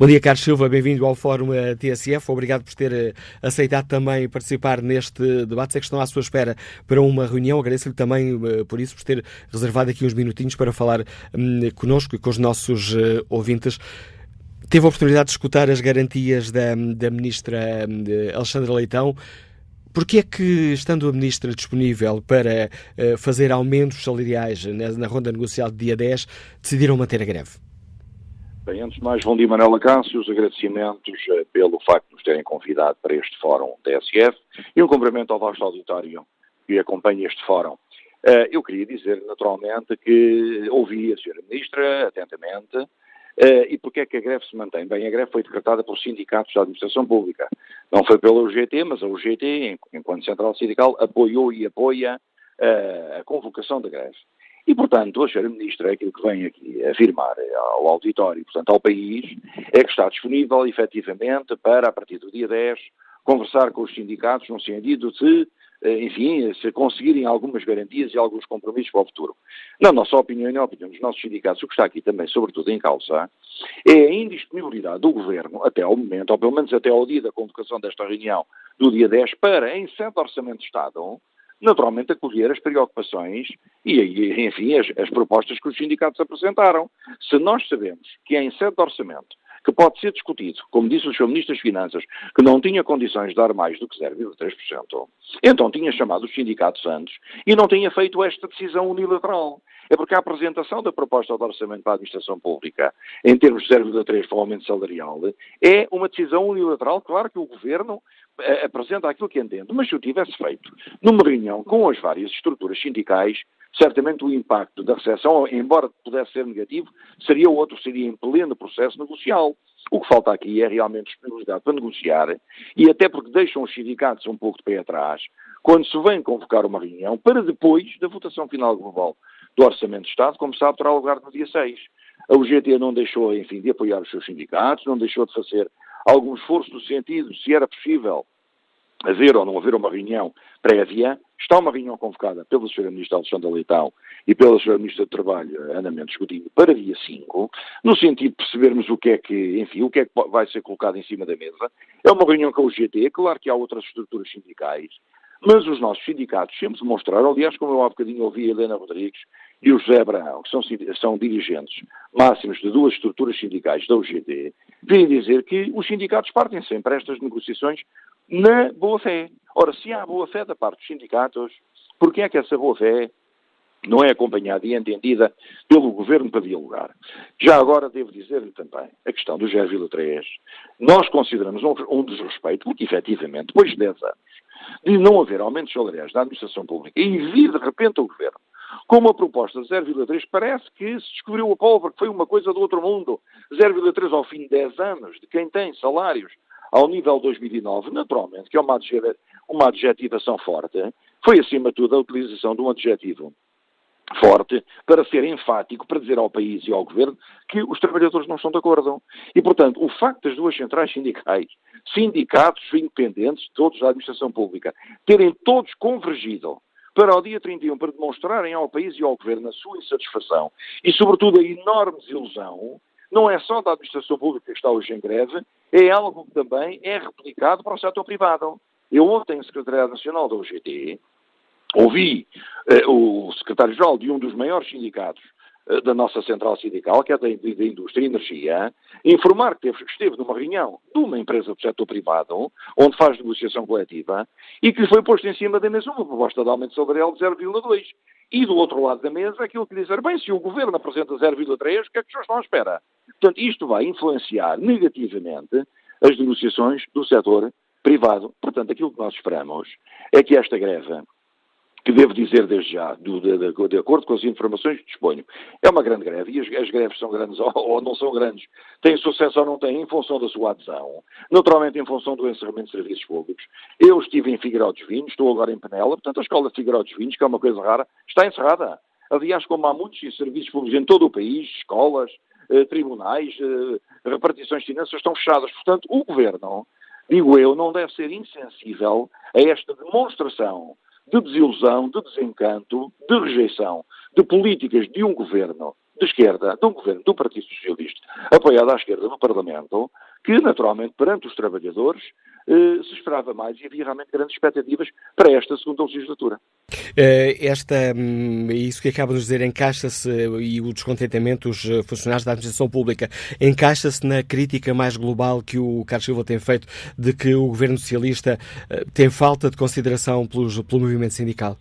Bom dia, Carlos Silva, bem-vindo ao Fórum TSF. Obrigado por ter aceitado também participar neste debate. Sei que estão à sua espera para uma reunião. Agradeço-lhe também por isso, por ter reservado aqui uns minutinhos para falar connosco e com os nossos ouvintes. Teve a oportunidade de escutar as garantias da ministra Alexandra Leitão. Porquê é que, estando a ministra disponível para fazer aumentos salariais na ronda negocial de dia 10, decidiram manter a greve? Bem, antes de mais, bom dia, Manuela Cássio, os agradecimentos pelo facto de nos terem convidado para este fórum TSF e um cumprimento ao vasto auditório que acompanha este fórum. Eu queria dizer, naturalmente, que ouvi a Sra. Ministra atentamente. E porquê é que a greve se mantém? Bem, a greve foi decretada pelos sindicatos da administração pública. Não foi pela UGT, mas a UGT, enquanto central sindical, apoiou e apoia a convocação da greve. E, portanto, a Sra. Ministra, aquilo que vem aqui afirmar ao auditório, portanto, ao país, é que está disponível, efetivamente, para, a partir do dia 10, conversar com os sindicatos no sentido de, enfim, se conseguirem algumas garantias e alguns compromissos para o futuro. Na nossa opinião e na opinião dos nossos sindicatos, o que está aqui também, sobretudo, em causa, é a indisponibilidade do Governo, até ao momento, ou pelo menos até ao dia da convocação desta reunião do dia 10, para, em sede de Orçamento de Estado, naturalmente acolher as preocupações e enfim, as propostas que os sindicatos apresentaram. Se nós sabemos que é em sede de orçamento que pode ser discutido, como disse o Sr. Ministro das Finanças, que não tinha condições de dar mais do que 0,3%, então tinha chamado os sindicatos antes e não tinha feito esta decisão unilateral. É porque a apresentação da proposta de orçamento para a administração pública, em termos de 0,3% para o aumento salarial, é uma decisão unilateral. Claro que o Governo apresenta aquilo que entende, mas se o tivesse feito numa reunião com as várias estruturas sindicais, certamente o impacto da recessão, embora pudesse ser negativo, seria outro, seria em pleno processo negocial. O que falta aqui é realmente disponibilidade para negociar, e até porque deixam os sindicatos um pouco de pé atrás, quando se vem convocar uma reunião, para depois da votação final global do Orçamento de Estado, como sabe, terá lugar no dia 6. A UGT não deixou, enfim, de apoiar os seus sindicatos, não deixou de fazer algum esforço no sentido de se era possível haver ou não haver uma reunião prévia. Está uma reunião convocada pela Sra. Ministra Alexandra Leitão e pela Sra. Ministra do Trabalho, Ana Mendes Godinho, para dia 5, no sentido de percebermos o que é que, enfim, o que é que vai ser colocado em cima da mesa. É uma reunião com a UGT, claro que há outras estruturas sindicais, mas os nossos sindicatos sempre demonstraram, aliás, como eu há bocadinho ouvi a Helena Rodrigues e o José Abraão, que são dirigentes máximos de duas estruturas sindicais da UGT, vêm dizer que os sindicatos partem sempre a estas negociações na boa-fé. Ora, se há boa-fé da parte dos sindicatos, porquê é que essa boa-fé não é acompanhada e entendida pelo Governo para dialogar? Já agora devo dizer-lhe também a questão do 0,3. Nós consideramos um desrespeito, porque efetivamente, depois de 10 anos, de não haver aumentos salariais na administração pública e vir de repente o Governo com uma proposta de 0,3, parece que se descobriu a pólvora, que foi uma coisa do outro mundo. 0,3 ao fim de 10 anos, de quem tem salários ao nível 2009, naturalmente, que é uma adjetivação forte, foi acima de tudo a utilização de um adjetivo forte para ser enfático, para dizer ao país e ao Governo que os trabalhadores não estão de acordo. E, portanto, o facto das duas centrais sindicais, sindicatos independentes, todos da administração pública, terem todos convergido para o dia 31, para demonstrarem ao país e ao Governo a sua insatisfação e, sobretudo, a enorme desilusão, não é só da administração pública que está hoje em greve, é algo que também é replicado para o setor privado. Eu ontem, no Secretariado Nacional da UGT, ouvi o secretário-geral de um dos maiores sindicatos da nossa central sindical, que é da Indústria e Energia, informar que esteve numa reunião de uma empresa do setor privado, onde faz negociação coletiva, e que lhe foi posto em cima da mesa uma proposta de aumento salarial de 0,2. E do outro lado da mesa, aquilo que dizer, bem, se o Governo apresenta 0,3, o que é que os senhores estão à espera? Portanto, isto vai influenciar negativamente as negociações do setor privado. Portanto, aquilo que nós esperamos é que esta greve, que devo dizer desde já, de acordo com as informações que disponho, é uma grande greve, e as greves são grandes ou não são grandes, têm sucesso ou não têm, em função da sua adesão, naturalmente em função do encerramento de serviços públicos. Eu estive em Figueiró dos Vinhos, estou agora em Penela, portanto a escola de Figueiró dos Vinhos, que é uma coisa rara, está encerrada. Aliás, como há muitos serviços públicos em todo o país, escolas, tribunais, repartições de finanças estão fechadas. Portanto, o Governo, digo eu, não deve ser insensível a esta demonstração de desilusão, de desencanto, de rejeição de políticas de um Governo de esquerda, de um governo do Partido Socialista, apoiado à esquerda no Parlamento, que naturalmente perante os trabalhadores se esperava mais e havia realmente grandes expectativas para esta segunda legislatura. Isso que acaba de dizer encaixa-se, e o descontentamento dos funcionários da administração pública, encaixa-se na crítica mais global que o Carlos Silva tem feito de que o governo socialista tem falta de consideração pelo movimento sindical?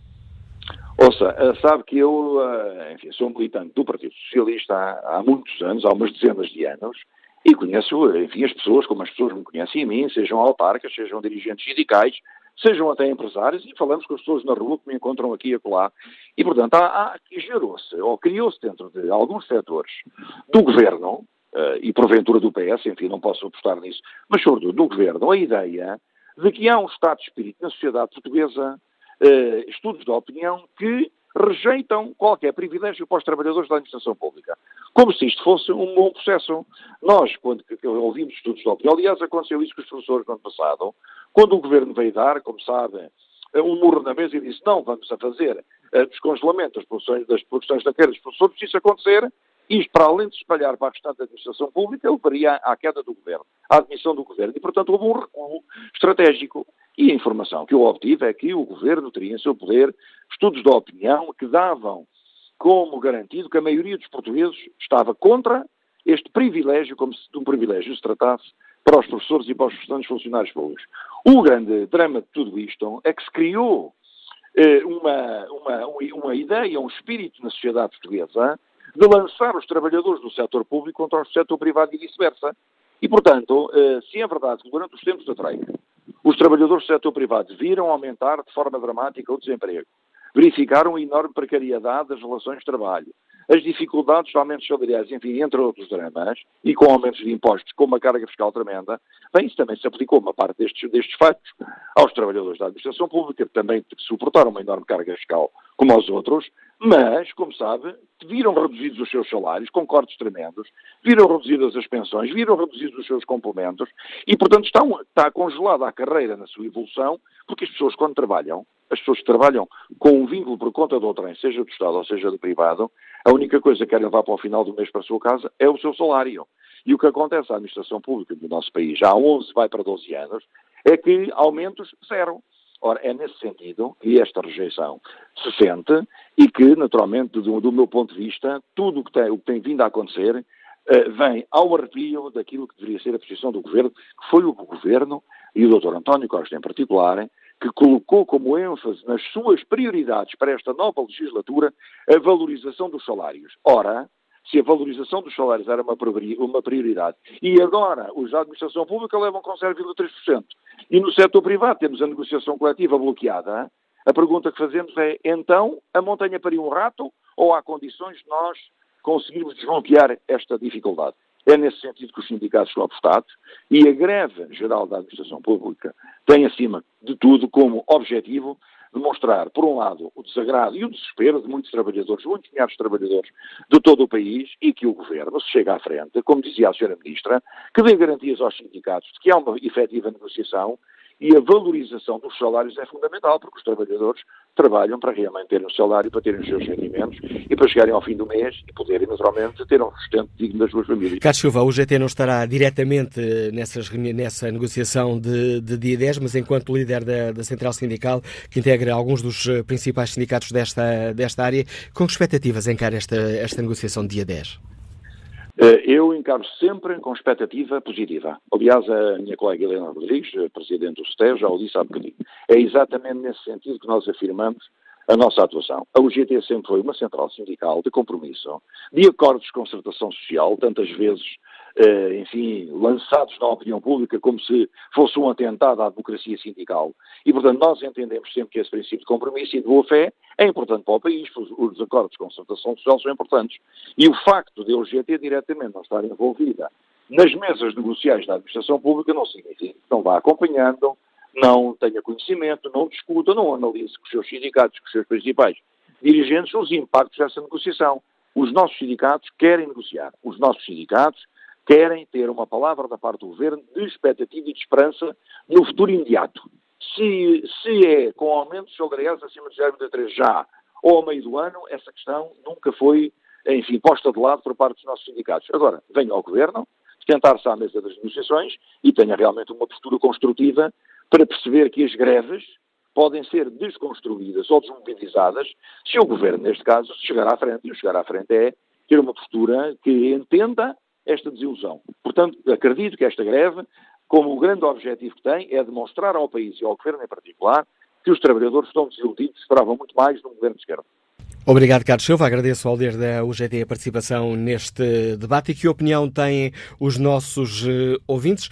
Ouça, sabe que eu, enfim, sou um militante do Partido Socialista há muitos anos, há umas dezenas de anos, e conheço, enfim, as pessoas como as pessoas me conhecem a mim, sejam autarcas, sejam dirigentes sindicais, sejam até empresários, e falamos com as pessoas na rua que me encontram aqui e acolá. E, portanto, gerou-se, ou criou-se dentro de alguns setores do governo, e porventura do PS, enfim, não posso apostar nisso, mas sobretudo do governo, a ideia de que há um estado de espírito na sociedade portuguesa, estudos de opinião, que rejeitam qualquer privilégio para os trabalhadores da administração pública. Como se isto fosse um bom processo. Nós, quando ouvimos estudos de opinião, aliás, aconteceu isso com os professores no ano passado, quando o governo veio dar, como sabe, um murro na mesa e disse não, vamos a fazer descongelamento das produções da carreira dos professores, se isso acontecer, isto, para além de se espalhar para a restante da administração pública, levaria à queda do governo, à admissão do governo. E, portanto, houve um recuo estratégico. E a informação que eu obtive é que o governo teria em seu poder estudos de opinião que davam como garantido que a maioria dos portugueses estava contra este privilégio, como se de um privilégio se tratasse para os professores e para os restantes funcionários públicos. O grande drama de tudo isto é que se criou uma ideia, um espírito na sociedade portuguesa de lançar os trabalhadores do setor público contra o setor privado e vice-versa. E, portanto, se é verdade que durante os tempos da Troika os trabalhadores do setor privado viram aumentar de forma dramática o desemprego, verificaram a enorme precariedade das relações de trabalho, as dificuldades de aumentos salariais, enfim, entre outros dramas, e com aumentos de impostos, com uma carga fiscal tremenda, bem, isso também se aplicou uma parte destes factos aos trabalhadores da administração pública, que também suportaram uma enorme carga fiscal, como aos outros, mas, como sabe, viram reduzidos os seus salários, com cortes tremendos, viram reduzidas as pensões, viram reduzidos os seus complementos, e, portanto, está congelada a carreira na sua evolução, porque as pessoas, quando trabalham, as pessoas que trabalham com um vínculo por conta do outrem, seja do Estado ou seja do privado, a única coisa que querem levar para o final do mês para a sua casa é o seu salário. E o que acontece à administração pública do nosso país, já há 11, vai para 12 anos, é que aumentos zero. Ora, é nesse sentido que esta rejeição se sente e que, naturalmente, do meu ponto de vista, tudo o que tem vindo a acontecer vem ao arrepio daquilo que deveria ser a posição do Governo, que foi o Governo, e o Dr. António Costa em particular, que colocou como ênfase nas suas prioridades para esta nova legislatura a valorização dos salários. Ora, se a valorização dos salários era uma prioridade, e agora os da administração pública levam com 0,3%, e no setor privado temos a negociação coletiva bloqueada, a pergunta que fazemos é, então, a montanha pariu um rato, ou há condições de nós conseguirmos desbloquear esta dificuldade? É nesse sentido que os sindicatos estão apostados, e a greve geral da administração pública tem, acima de tudo, como objetivo demonstrar, por um lado, o desagrado e o desespero de muitos trabalhadores, muitos milhares de trabalhadores de todo o país, e que o Governo se chega à frente, como dizia a Sra. Ministra, que dê garantias aos sindicatos de que há uma efetiva negociação, e a valorização dos salários é fundamental, porque os trabalhadores trabalham para realmente terem o salário, para terem os seus rendimentos e para chegarem ao fim do mês e poderem, naturalmente, ter um sustento digno das suas famílias. Carlos Silva, o GT não estará diretamente nessa negociação de dia 10, mas enquanto líder da Central Sindical, que integra alguns dos principais sindicatos desta área, com que expectativas encara esta negociação de dia 10? Eu encaro sempre com expectativa positiva. Aliás, a minha colega Helena Rodrigues, presidente do STEV, já o disse há bocadinho. É exatamente nesse sentido que nós afirmamos a nossa atuação. A UGT sempre foi uma central sindical de compromisso, de acordos de concertação social, tantas vezes, enfim, lançados na opinião pública como se fosse um atentado à democracia sindical. E, portanto, nós entendemos sempre que esse princípio de compromisso e de boa-fé é importante para o país, os acordos de concertação social são importantes. E o facto de a UGT diretamente não estar envolvida nas mesas negociais da administração pública não significa que não vá acompanhando, não tenha conhecimento, não discuta, não analise com os seus sindicatos, com os seus principais dirigentes, os impactos dessa negociação. Os nossos sindicatos querem negociar. Os nossos sindicatos querem ter uma palavra da parte do Governo de expectativa e de esperança no futuro imediato. Se é com aumentos salariais acima de 0,3 já ou ao meio do ano, essa questão nunca foi enfim, posta de lado por parte dos nossos sindicatos. Agora, venha ao Governo, sentar-se à mesa das negociações e tenha realmente uma postura construtiva para perceber que as greves podem ser desconstruídas ou desmobilizadas se o Governo, neste caso, chegar à frente. E o chegar à frente é ter uma postura que entenda esta desilusão. Portanto, acredito que esta greve, como o grande objetivo que tem, é demonstrar ao país e ao Governo em particular que os trabalhadores estão desiludidos, esperavam muito mais de um Governo de esquerda. Obrigado, Carlos Silva. Agradeço ao líder da UGT a participação neste debate. E que opinião têm os nossos ouvintes?